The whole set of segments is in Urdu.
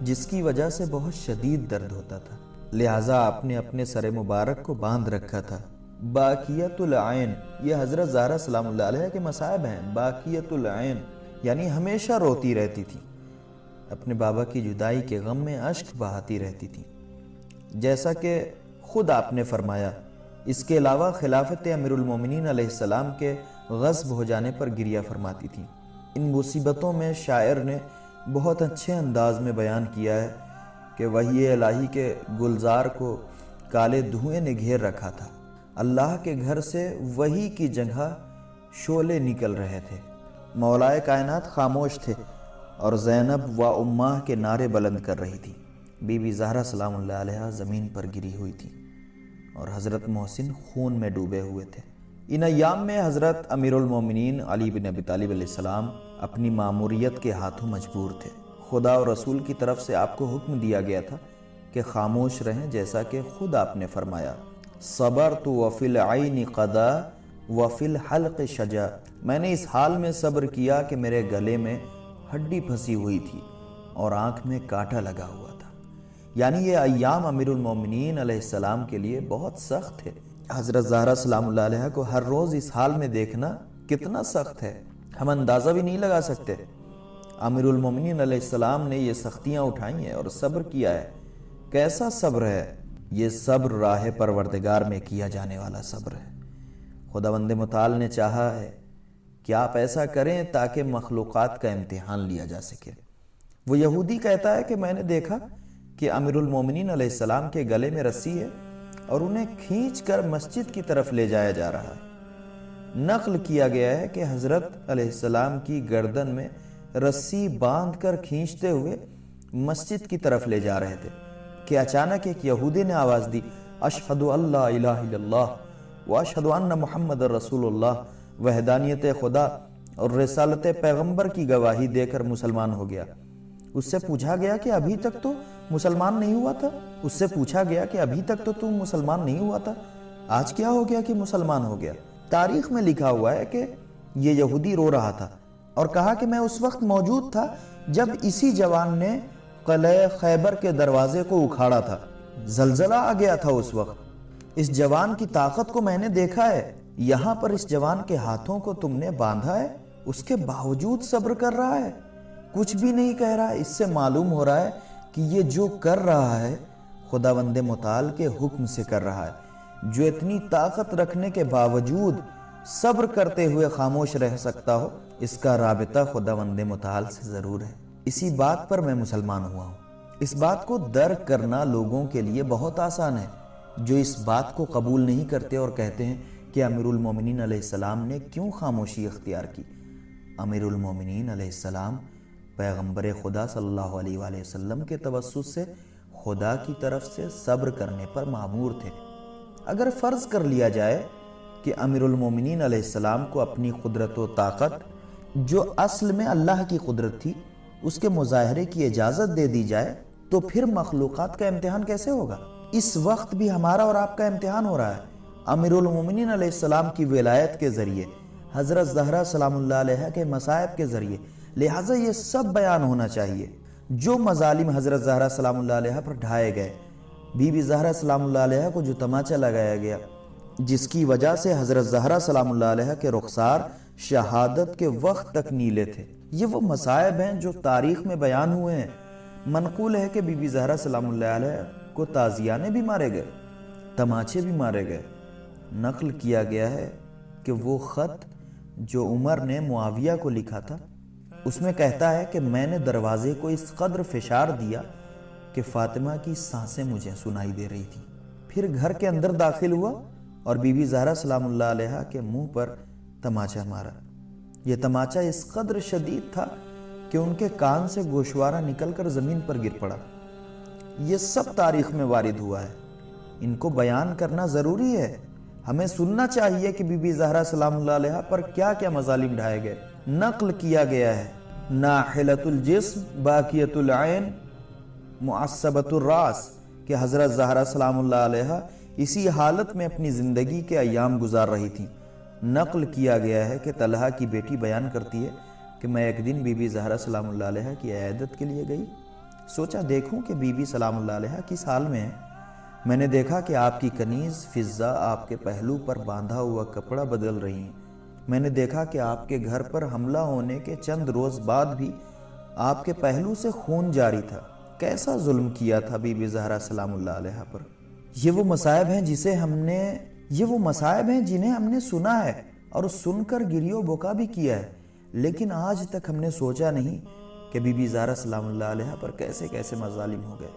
جس کی وجہ سے بہت شدید درد ہوتا تھا، لہٰذا آپ نے اپنے سر مبارک کو باندھ رکھا تھا۔ باقیت العین، یہ حضرت زہرا سلام اللہ علیہ کے مصائب ہیں۔ باقیت العین یعنی ہمیشہ روتی رہتی تھی، اپنے بابا کی جدائی کے غم میں اشک بہاتی رہتی تھی، جیسا کہ خود آپ نے فرمایا۔ اس کے علاوہ خلافت امیر المومنین علیہ السلام کے غصب ہو جانے پر گریہ فرماتی تھی۔ ان مصیبتوں میں شاعر نے بہت اچھے انداز میں بیان کیا ہے کہ وحی الہی کے گلزار کو کالے دھوئیں نے گھیر رکھا تھا، اللہ کے گھر سے وحی کی جگہ شعلے نکل رہے تھے، مولائے کائنات خاموش تھے اور زینب و اماہ کے نعرے بلند کر رہی تھی۔ بی بی زہرا سلام اللہ علیہ زمین پر گری ہوئی تھی اور حضرت محسن خون میں ڈوبے ہوئے تھے۔ ان ایام میں حضرت امیر المومنین علی بن ابی طالب علیہ السلام اپنی ماموریت کے ہاتھوں مجبور تھے۔ خدا اور رسول کی طرف سے آپ کو حکم دیا گیا تھا کہ خاموش رہیں، جیسا کہ خود آپ نے فرمایا، صبرت وفی العین قضا وفی الحلق شجا، میں نے اس حال میں صبر کیا کہ میرے گلے میں ہڈی پھنسی ہوئی تھی اور آنکھ میں کانٹا لگا ہوا تھا۔ یعنی یہ ایام امیر المومنین علیہ السلام کے لیے بہت سخت ہے۔ حضرت زہرا سلام اللہ علیہ کو ہر روز اس حال میں دیکھنا کتنا سخت ہے، ہم اندازہ بھی نہیں لگا سکتے۔ امیر المومنین علیہ السلام نے یہ سختیاں اٹھائی ہیں اور صبر کیا ہے۔ کیسا صبر ہے یہ؟ صبر راہ پروردگار میں کیا جانے والا صبر ہے۔ خداوند متعال نے چاہا ہے کہ آپ ایسا کریں تاکہ مخلوقات کا امتحان لیا جا سکے۔ وہ یہودی کہتا ہے کہ میں نے دیکھا کہ امیر المومنین علیہ السلام کے گلے میں رسی ہے اور انہیں کھینچ کر مسجد کی طرف لے جایا جا رہا ہے۔ نقل کیا گیا ہے کہ حضرت علیہ السلام کی گردن میں رسی باندھ کر کھینچتے ہوئے مسجد کی طرف لے جا رہے تھے کہ اچانک ایک یہودی نے آواز دی، اشہد ان لا الہ الا اللہ واشہد ان محمد رسول اللہ، وحدانیت خدا اور رسالت پیغمبر کی گواہی دے کر مسلمان ہو گیا۔ اس سے پوچھا گیا کہ ابھی تک تو مسلمان نہیں ہوا تھا، آج کیا ہو گیا کہ مسلمان ہو گیا؟ تاریخ میں لکھا ہوا ہے کہ یہ یہودی رو رہا تھا اور کہا کہ میں اس وقت موجود تھا جب اسی جوان نے قلعہ خیبر کے دروازے کو اکھاڑا تھا، زلزلہ آ گیا تھا اس وقت، اس جوان کی طاقت کو میں نے دیکھا ہے، یہاں پر اس جوان کے ہاتھوں کو تم نے باندھا ہے، اس کے باوجود صبر کر رہا ہے، کچھ بھی نہیں کہہ رہا ہے۔ اس سے معلوم ہو رہا ہے کہ یہ جو کر رہا ہے خداوند متعال کے حکم سے کر رہا ہے۔ جو اتنی طاقت رکھنے کے باوجود صبر کرتے ہوئے خاموش رہ سکتا ہو، اس کا رابطہ خداوند متعال سے ضرور ہے۔ اسی بات پر میں مسلمان ہوا ہوں۔ اس بات کو درک کرنا لوگوں کے لیے بہت آسان ہے جو اس بات کو قبول نہیں کرتے اور کہتے ہیں کہ امیر المومنین علیہ السلام نے کیوں خاموشی اختیار کی۔ امیر المومنین علیہ السلام پیغمبر خدا صلی اللہ علیہ وآلہ وسلم کے توسط سے خدا کی طرف سے صبر کرنے پر مامور تھے۔ اگر فرض کر لیا جائے کہ امیر المومنین علیہ السلام کو اپنی قدرت و طاقت، جو اصل میں اللہ کی قدرت تھی، اس کے مظاہرے کی اجازت دے دی جائے تو پھر مخلوقات کا امتحان کیسے ہوگا؟ اس وقت بھی ہمارا اور آپ کا امتحان ہو رہا ہے امیر المومنین علیہ السلام کی ولایت کے ذریعے، حضرت زہرا سلام اللہ علیہ کے مصائب کے ذریعے، لہٰذا یہ سب بیان ہونا چاہیے۔ جو مظالم حضرت زہرا سلام اللہ علیہ پر ڈھائے گئے، بی بی زہرا سلام اللہ علیہ کو جو تماچا لگایا گیا، جس کی وجہ سے حضرت زہرا سلام اللہ علیہ کے رخسار شہادت کے وقت تک نیلے تھے، یہ وہ مصائب ہیں جو تاریخ میں بیان ہوئے ہیں۔ منقول ہے کہ بی بی زہرا سلام اللہ علیہ کو تازیانے بھی مارے گئے، تماچے بھی مارے گئے۔ نقل کیا گیا ہے کہ وہ خط جو عمر نے معاویہ کو لکھا تھا، اس میں کہتا ہے کہ میں نے دروازے کو اس قدر فشار دیا کہ فاطمہ کی سانسیں مجھے سنائی دے رہی تھی، پھر گھر کے اندر داخل ہوا اور بی بی زہرا سلام اللہ علیہ کے منہ پر تماچا مارا۔ یہ تماچا اس قدر شدید تھا کہ ان کے کان سے گوشوارہ نکل کر زمین پر گر پڑا۔ یہ سب تاریخ میں وارد ہوا ہے، ان کو بیان کرنا ضروری ہے۔ ہمیں سننا چاہیے کہ بی بی زہرا سلام اللہ علیہ پر کیا کیا مظالم ڈھائے گئے۔ نقل کیا گیا ہے، ناحلۃ الجسم باقیت العین معصبۃ الراس، کہ حضرت زہرا سلام اللہ علیہ اسی حالت میں اپنی زندگی کے ایام گزار رہی تھیں۔ نقل کیا گیا ہے کہ طلحہ کی بیٹی بیان کرتی ہے کہ میں ایک دن بی بی زہرا سلام اللہ علیہ کی عیادت کے لیے گئی، سوچا دیکھوں کہ بی بی سلام اللہ علیہ کس حال میں ہے۔ میں نے دیکھا کہ آپ کی کنیز فضہ آپ کے پہلو پر باندھا ہوا کپڑا بدل رہی ہیں۔ میں نے دیکھا کہ آپ کے گھر پر حملہ ہونے کے چند روز بعد بھی آپ کے پہلو سے خون جاری تھا۔ کیسا ظلم کیا تھا بی بی زہرا سلام اللہ علیہ پر۔ یہ وہ مصائب ہیں جنہیں ہم نے سنا ہے اور سن کر گریہ و بکا بھی کیا ہے، لیکن آج تک ہم نے سوچا نہیں کہ بی بی زہرا سلام اللہ علیہ پر کیسے کیسے مظالم ہو گئے،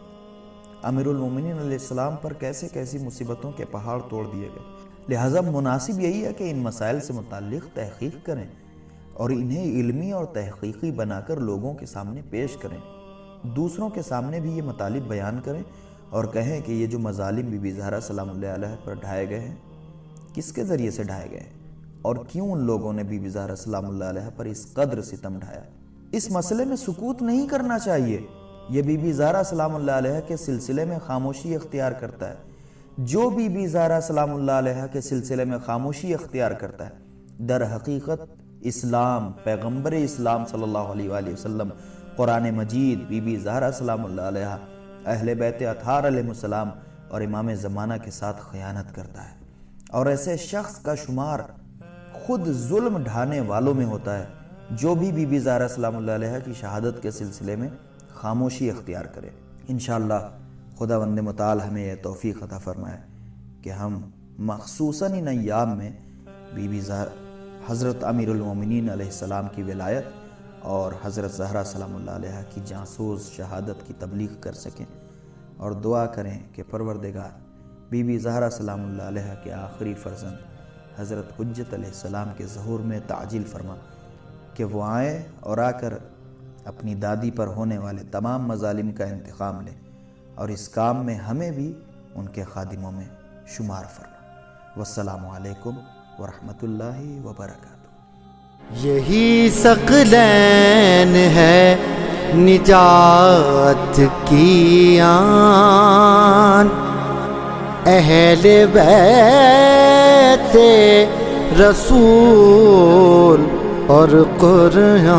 امیر المومنین علیہ السلام پر کیسے کیسی مصیبتوں کے پہاڑ توڑ دیے گئے۔ لہٰذا مناسب یہی ہے کہ ان مسائل سے متعلق تحقیق کریں اور انہیں علمی اور تحقیقی بنا کر لوگوں کے سامنے پیش کریں، دوسروں کے سامنے بھی یہ مطالب بیان کریں اور کہیں کہ یہ جو مظالم بی بی زہرا سلام اللہ علیہ پر ڈھائے گئے ہیں کس کے ذریعے سے ڈھائے گئے ہیں اور کیوں ان لوگوں نے بی بی زہرا سلام اللہ علیہ پر اس قدر ستم ڈھایا۔ اس مسئلے میں سکوت نہیں کرنا چاہیے۔ یہ بی بی زہرا سلام اللہ علیہ کے سلسلے میں خاموشی اختیار کرتا ہے۔ جو بی بی زہرا سلام اللہ علیہ کے سلسلے میں خاموشی اختیار کرتا ہے در حقیقت اسلام، پیغمبر اسلام صلی اللہ علیہ وآلہ وسلم، قرآن مجید، بی بی زہرا سلام اللہ علیہ، اہل بیت اطہار علیہ السلام اور امام زمانہ کے ساتھ خیانت کرتا ہے، اور ایسے شخص کا شمار خود ظلم ڈھانے والوں میں ہوتا ہے جو بھی بی بی زہرا سلام اللہ علیہ کی شہادت کے سلسلے میں خاموشی اختیار کرے۔ انشاءاللہ خداوند متعال ہمیں یہ توفیق عطا فرمائے کہ ہم مخصوصاً ان ایام میں بی بی حضرت امیر المومنین علیہ السلام کی ولایت اور حضرت زہرا سلام اللہ علیہ کی جانسوز شہادت کی تبلیغ کر سکیں، اور دعا کریں کہ پروردگار بی بی زہرا سلام اللہ علیہ کے آخری فرزند حضرت حجت علیہ السلام کے ظہور میں تعجیل فرما کہ وہ آئیں اور آ کر اپنی دادی پر ہونے والے تمام مظالم کا انتقام لیں، اور اس کام میں ہمیں بھی ان کے خادموں میں شمار فرما۔ والسلام علیکم ورحمۃ اللہ وبرکاتہ۔ یہی ثقلین ہے نجات کی آن، اہل بیت رسول اور قرآن۔